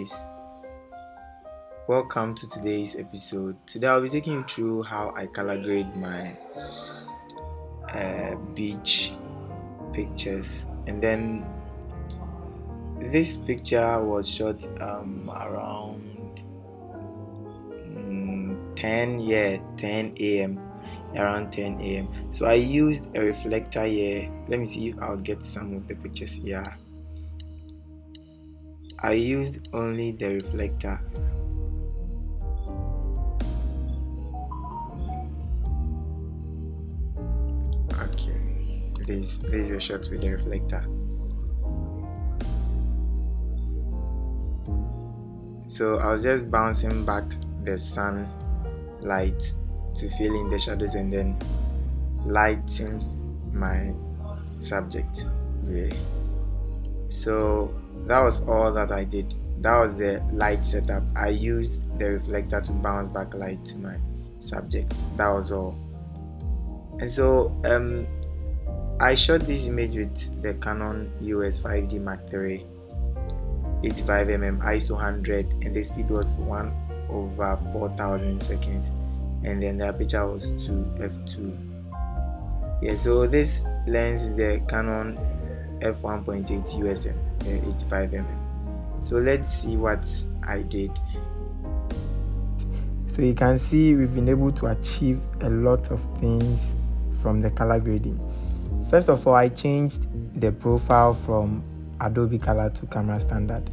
guys, welcome to today's episode. Today I'll be taking you through how I color grade my beach pictures. And then this picture was shot around 10 a.m. around 10 a.m. So I used a reflector here. Let me see if I'll get some of the pictures here. I used only the reflector. Okay, this is a shot with the reflector. So I was just bouncing back the sunlight to fill in the shadows and then lighting my subject. Yeah. So that was all that I did. That was the light setup. I used the reflector to bounce back light to my subject. That was all. And so I shot this image with the Canon EOS 5D Mark III 85mm ISO 100, and the speed was 1/4000 seconds, and then the aperture was 2f2. Yeah, so this lens is the Canon f1.8 USM 85mm. So let's see what I did. So you can see we've been able to achieve a lot of things from the color grading. First of all, I changed the profile from Adobe Color to camera standard.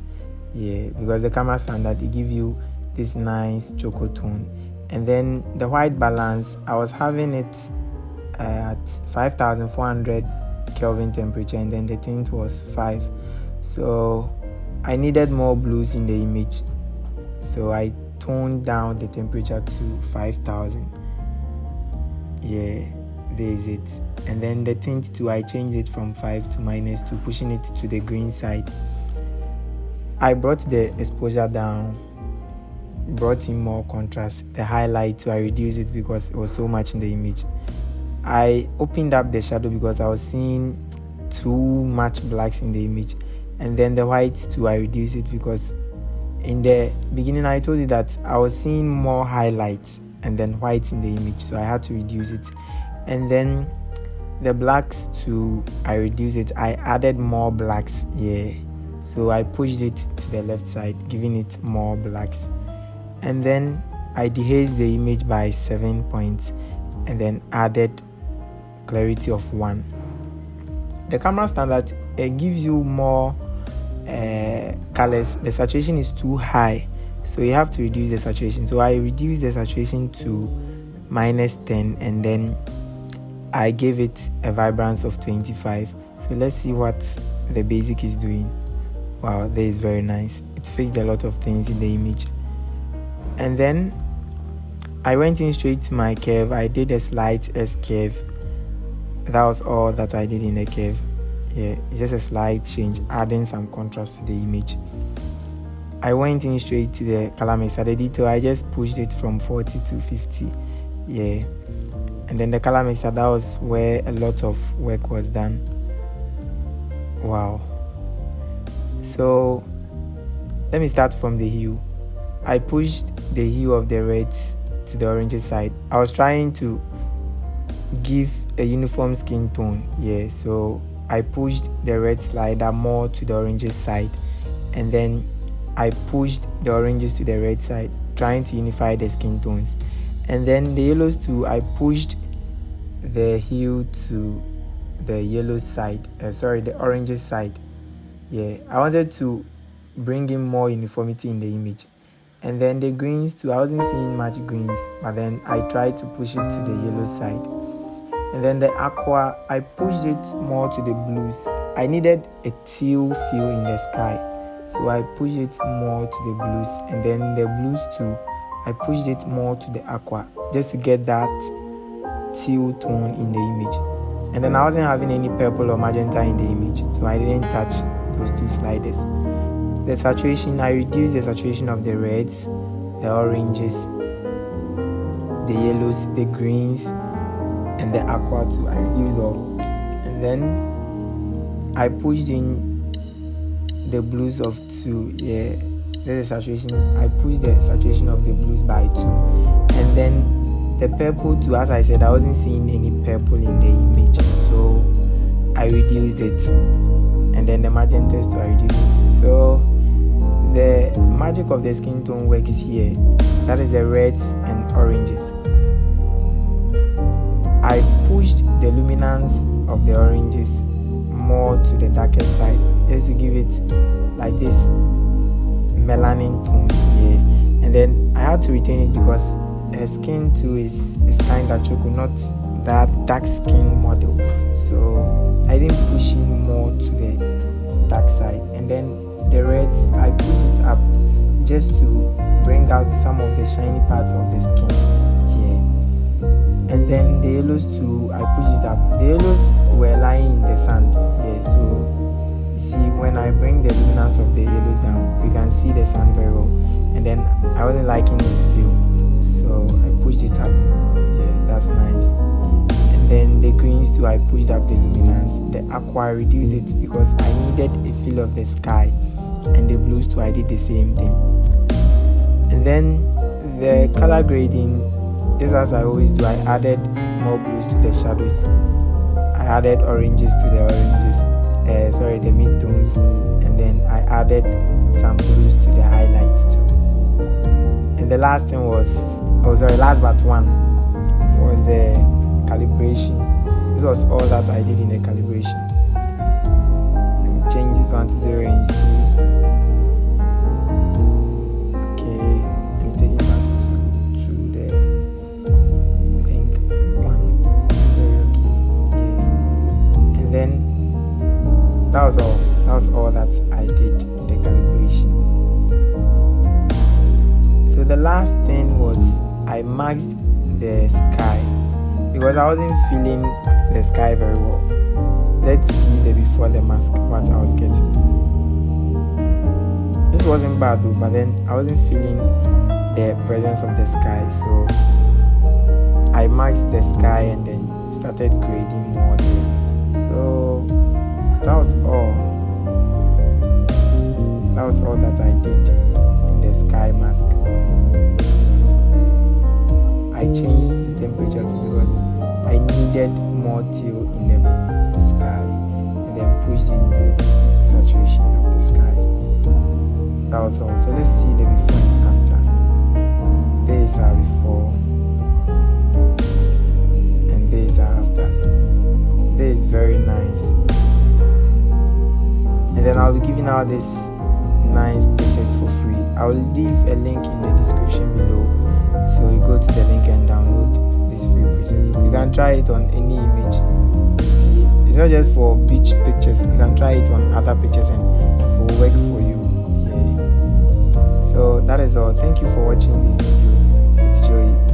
Yeah, because the camera standard, it gives you this nice choco tone. And then the white balance, I was having it at 5400 Kelvin temperature, and then the tint was 5. So I needed more blues in the image, so I toned down the temperature to 5000. Yeah, there is it. And then the tint too, I changed it from 5 to -2, pushing it to the green side. I brought the exposure down, brought in more contrast. The highlight too, I reduced it because it was so much in the image. I opened up the shadow because I was seeing too much blacks in the image. And then the whites too, I reduced it because in the beginning I told you that I was seeing more highlights and then whites in the image, so I had to reduce it. And then the blacks too, I reduced it. I added more blacks here, so I pushed it to the left side, giving it more blacks. And then I dehazed the image by 7 points and then added clarity of 1. The camera standard gives you more colors. The saturation is too high, so you have to reduce the saturation. So I reduced the saturation to -10, and then I gave it a vibrance of 25. So let's see what the basic is doing. Wow, that is very nice. It fixed a lot of things in the image. And then I went in straight to my curve. I did a slight S curve. That was all that I did in the curve. Yeah, it's just a slight change, adding some contrast to the image. I went in straight to the color mixer. The detail, I just pushed it from 40 to 50. Yeah, and then the color mixer, that was where a lot of work was done. Wow. So let me start from the hue. I pushed the hue of the reds to the orange side. I was trying to give a uniform skin tone. Yeah, so I pushed the red slider more to the orange side, and then I pushed the oranges to the red side, trying to unify the skin tones. And then the yellows too, I pushed the hue to the yellow side, the orange side. Yeah, I wanted to bring in more uniformity in the image. And then the greens too, I wasn't seeing much greens, but then I tried to push it to the yellow side. And then the aqua, I pushed it more to the blues. I needed a teal feel in the sky, so I pushed it more to the blues. And then the blues too, I pushed it more to the aqua, just to get that teal tone in the image. And then I wasn't having any purple or magenta in the image, so I didn't touch those two sliders. The saturation, I reduced the saturation of the reds, the oranges, the yellows, the greens, and the aqua too. I reduced all. And then I pushed in the blues of 2. Yeah, There's a saturation. I pushed the saturation of the blues by 2, and then the purple too. As I said, I wasn't seeing any purple in the image, so I reduced it, and then the magentas too, I reduced it. So the magic of the skin tone works here. That is the reds and oranges. I pushed the luminance of the oranges more to the darker side, just to give it like this melanin tone here. And then I had to retain it because her skin too is kind of choco, not that dark skin model. So I didn't push in more to the dark side. And then the reds, I pushed it up just to bring out some of the shiny parts of the skin here. And then the yellows too, I pushed it up. The yellows were lying in the sand here, so you see when I bring the luminance of the yellows down, we can see the sand very well. And then I wasn't liking this feel, so I pushed it up. Yeah, that's nice. And then the greens too, I pushed up the luminance. The aqua, I reduced it because I needed a feel of the sky. And the blues too, I did the same thing. And then the color grading, just as I always do, I added more blues to the shadows. I added oranges to the oranges, the mid-tones, and then I added some blues to the highlights too. And the last thing was, last but one, was the calibration. This was all that I did in the calibration. Let me change this one to 0 and see. That was all that I did, the calibration. So the last thing was I masked the sky because I wasn't feeling the sky very well. Let's see the before the mask, what I was getting. This wasn't bad though, but then I wasn't feeling the presence of the sky, so I masked the sky and then started grading more there. So that was all. That was all that I did in the sky mask. I changed the temperature because I needed more teal in the sky, and then pushed in the saturation of the sky. That was all. So let's see the before and after. This is our before, and this is our after. This is very nice. And then I'll be giving out this nice preset for free. I will leave a link in the description below, so you go to the link and download this free preset. You can try it on any image. See, it's not just for beach pictures. You can try it on other pictures and it will work for you. Yeah. So that is all. Thank you for watching this video. It's Joey.